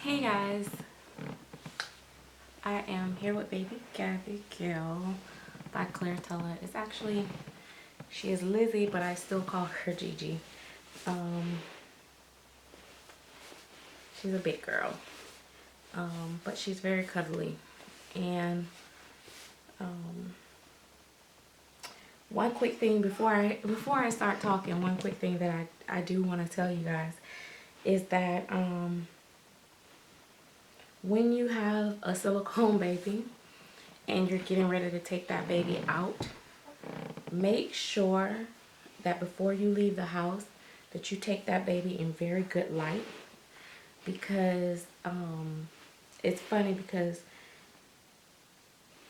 Hey guys, I am here with baby Gabby Gill by Claire Teller. It's actually, she is Lizzie, but I still call her Gigi. She's a big girl, but she's very cuddly. And one quick thing before I start talking, one quick thing that I do want to tell you guys is that when you have a silicone baby and you're getting ready to take that baby out, make sure that before you leave the house that you take that baby in very good light, because it's funny because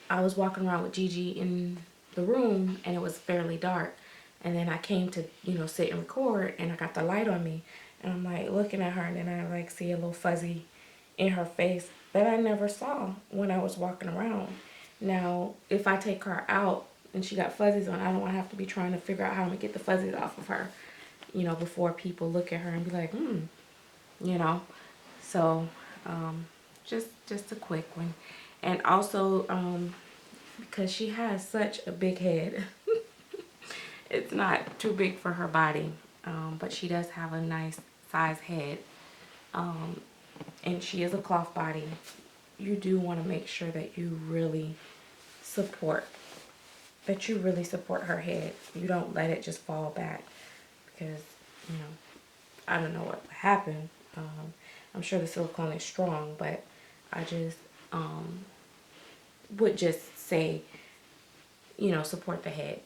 I was walking around with Gigi in the room and it was fairly dark, and then I came to sit and record and I got the light on me and I'm like looking at her, and then I like see a little fuzzy in her face that I never saw when I was walking around. Now if I take her out and she got fuzzies on, I don't want to have to be trying to figure out how to get the fuzzies off of her, before people look at her and be like, you know. So just a quick one. And also because she has such a big head, it's not too big for her body, but she does have a nice size head, and she is a cloth body. You do want to make sure that you really support her head. You don't let it just fall back, because I don't know what would happen. I'm sure the silicone is strong, but I just would just say, support the head,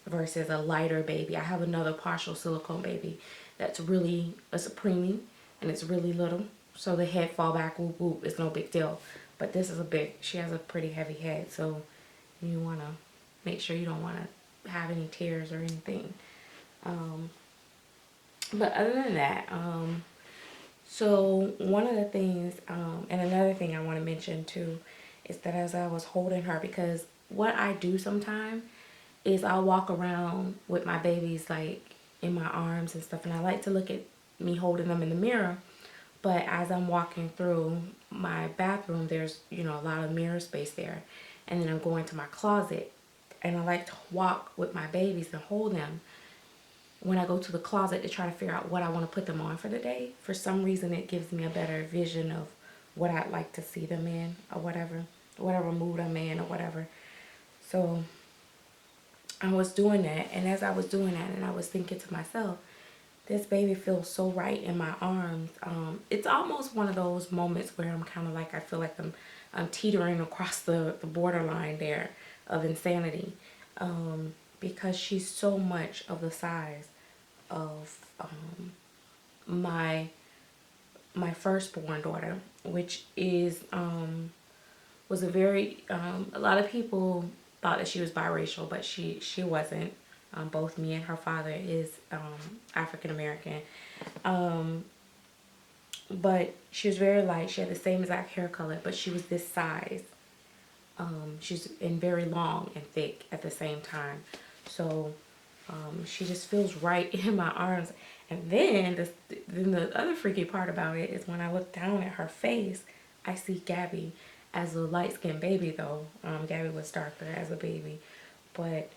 versus a lighter baby. I have another partial silicone baby that's really a preemie, and it's really little, so the head fall back, whoop whoop, it's no big deal. But this is she has a pretty heavy head, so you want to make sure you don't want to have any tears or anything. But other than that, so one of the things, and another thing I want to mention too, is that as I was holding her, because what I do sometimes is I'll walk around with my babies like in my arms and stuff, and I like to look at me holding them in the mirror. But as I'm walking through my bathroom, there's a lot of mirror space there, and then I'm going to my closet, and I like to walk with my babies and hold them when I go to the closet to try to figure out what I want to put them on for the day. For some reason, it gives me a better vision of what I'd like to see them in, or whatever mood I'm in, or whatever. So I was doing that, and as I was doing that, and I was thinking to myself, this baby feels so right in my arms. It's almost one of those moments where I'm kind of like, I feel like I'm teetering across the borderline there of insanity, because she's so much of the size of my firstborn daughter, which is was a very a lot of people thought that she was biracial, but she wasn't. Both me and her father is African American, but she was very light. She had the same exact hair color, but she was this size. She's very long and thick at the same time. So she just feels right in my arms. And then the other freaky part about it is when I look down at her face, I see Gabby as a light-skinned baby, though. Gabby was darker as a baby, but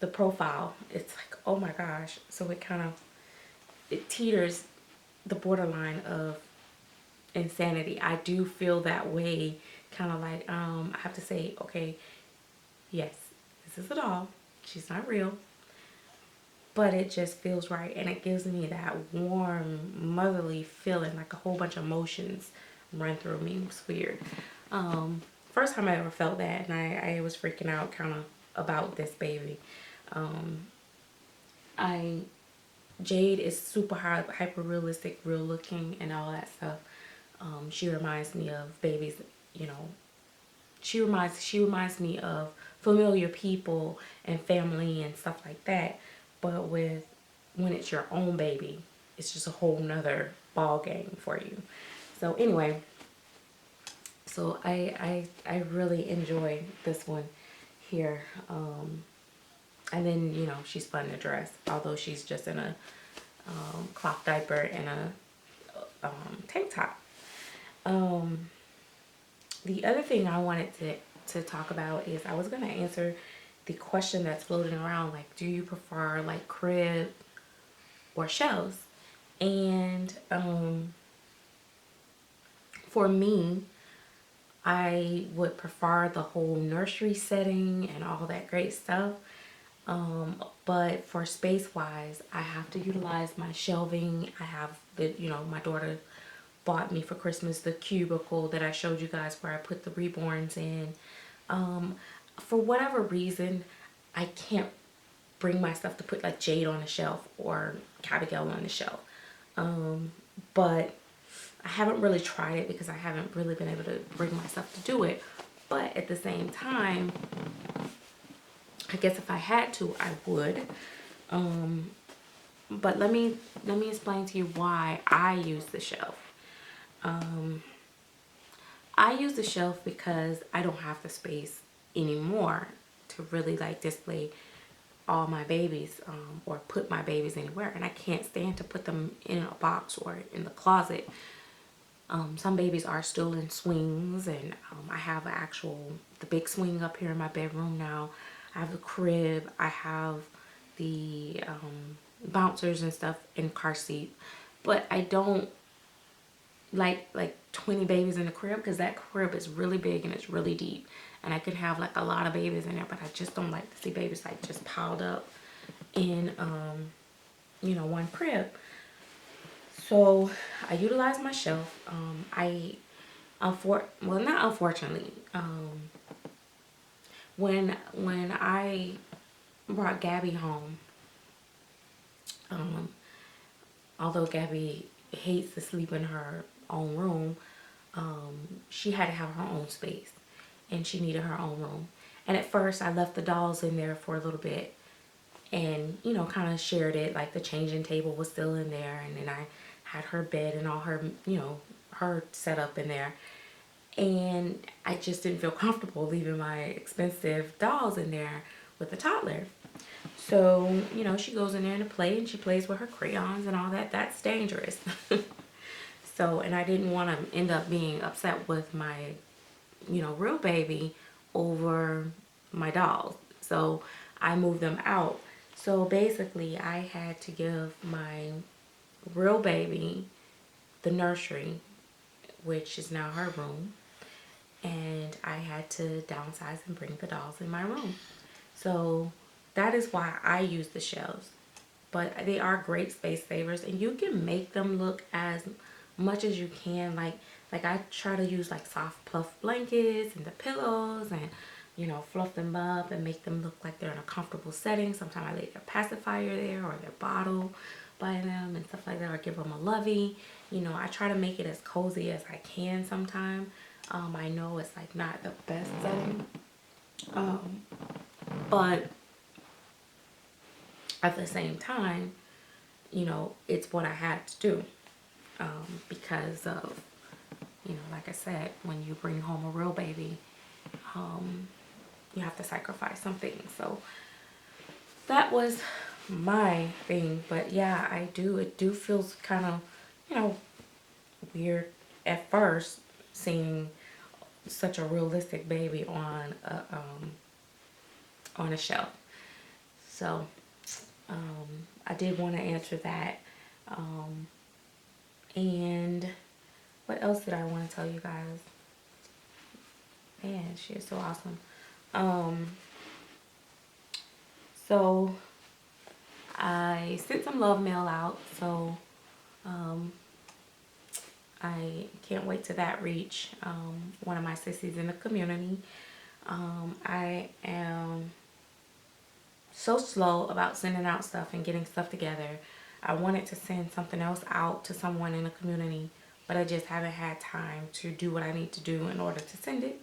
the profile, it's like, oh my gosh. So it teeters the borderline of insanity. I do feel that way, kind of like, I have to say, okay, yes, this is a doll. She's not real. But it just feels right, and it gives me that warm, motherly feeling, like a whole bunch of emotions run through me. It's weird. First time I ever felt that, and I was freaking out kind of about this baby. Jade is super hyper realistic, real looking, and all that stuff. She reminds me of babies, she reminds me of familiar people and family and stuff like that. But when it's your own baby, it's just a whole nother ball game for you. So anyway, so I really enjoy this one here. And then she's fun to dress, although she's just in a cloth diaper and a tank top. The other thing I wanted to talk about is I was going to answer the question that's floating around, like, do you prefer like crib or shelves? And for me, I would prefer the whole nursery setting and all that great stuff. But for space wise, I have to utilize my shelving. I have the, my daughter bought me for Christmas the cubicle that I showed you guys where I put the reborns in. For whatever reason, I can't bring myself to put like Jade on the shelf or Abigail on the shelf. But I haven't really tried it because I haven't really been able to bring myself to do it. But at the same time, I guess if I had to, I would. But let me explain to you why I use the shelf. I use the shelf because I don't have the space anymore to really like display all my babies or put my babies anywhere, and I can't stand to put them in a box or in the closet. Some babies are still in swings, and I have the big swing up here in my bedroom now. I have the crib, I have the bouncers and stuff in car seat, but I don't like 20 babies in the crib because that crib is really big and it's really deep, and I could have like a lot of babies in there, but I just don't like to see babies like just piled up in one crib. So I utilize my shelf. Not unfortunately, when I brought Gabby home, although Gabby hates to sleep in her own room, she had to have her own space and she needed her own room. And at first I left the dolls in there for a little bit and, kind of shared it, like the changing table was still in there, and then I had her bed and all her, her setup in there. And I just didn't feel comfortable leaving my expensive dolls in there with the toddler. So, she goes in there to play and she plays with her crayons and all that. That's dangerous. So, and I didn't want to end up being upset with my, real baby over my dolls. So I moved them out. So basically I had to give my real baby the nursery, which is now her room, and I had to downsize and bring the dolls in my room. So that is why I use the shelves. But they are great space savers, and you can make them look as much as you can. Like I try to use like soft plush blankets and the pillows, and fluff them up and make them look like they're in a comfortable setting. Sometimes I lay their pacifier there or their bottle by them and stuff like that, or give them a lovey. I try to make it as cozy as I can sometimes. I know it's like not the best setting, but at the same time, it's what I had to do, because of, like I said, when you bring home a real baby, you have to sacrifice something. So that was my thing. But yeah, it do feels kind of, weird at first seeing such a realistic baby on a shelf. So I did want to answer that. And what else did I want to tell you guys? Man, she is so awesome. So I sent some love mail out, so I can't wait till that reach one of my sissies in the community. I am so slow about sending out stuff and getting stuff together. I wanted to send something else out to someone in the community, but I just haven't had time to do what I need to do in order to send it.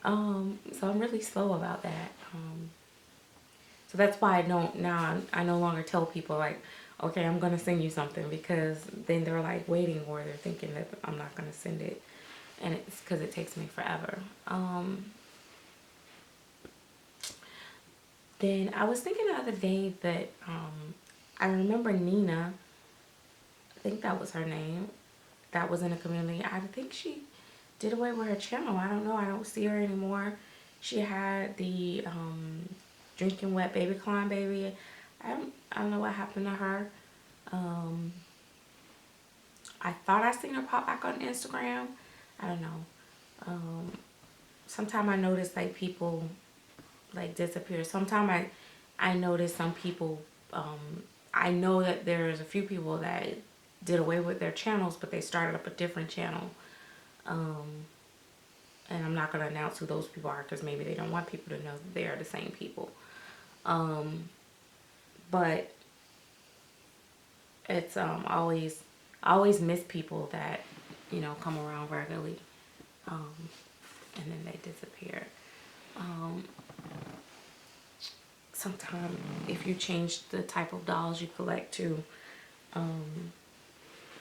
So I'm really slow about that. So that's why I no longer tell people like, okay, I'm going to send you something, because then they're like waiting, or they're thinking that I'm not going to send it. And it's because it takes me forever. Then I was thinking the other day that I remember Nina think that was her name, that was in the community. I think she did away with her channel. I don't know. I don't see her anymore. She had the Drinking Wet Baby Climb Baby. I don't know what happened to her. I thought I seen her pop back on Instagram. I don't know. Sometimes I notice like people like disappear. Sometimes I notice some people, I know that there's a few people that did away with their channels, but they started up a different channel. And I'm not going to announce who those people are because maybe they don't want people to know that they are the same people. But it's I always miss people that, you know, come around regularly, and then they disappear. Sometimes if you change the type of dolls you collect to,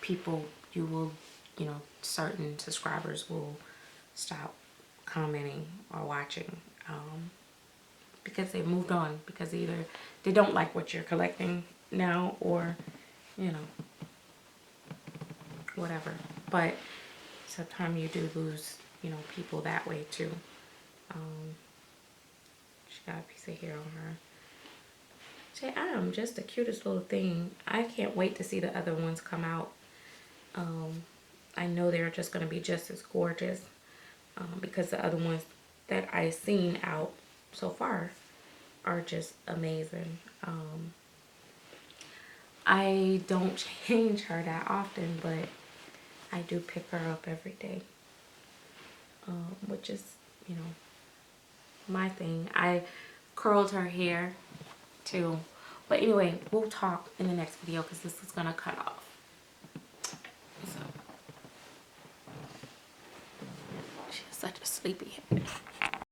people, you will, you know, certain subscribers will stop commenting or watching, because they moved on, because either they don't like what you're collecting now, or, you know, whatever. But sometimes you do lose, you know, people that way too. She got a piece of hair on her. Jade, I am just the cutest little thing. I can't wait to see the other ones come out. I know they're just going to be just as gorgeous, because the other ones that I've seen out so far are just amazing. I don't change her that often, but I do pick her up every day, which is, you know, my thing. I curled her hair too. But anyway, we'll talk in the next video because this is going to cut off. So, she's such a sleepyhead.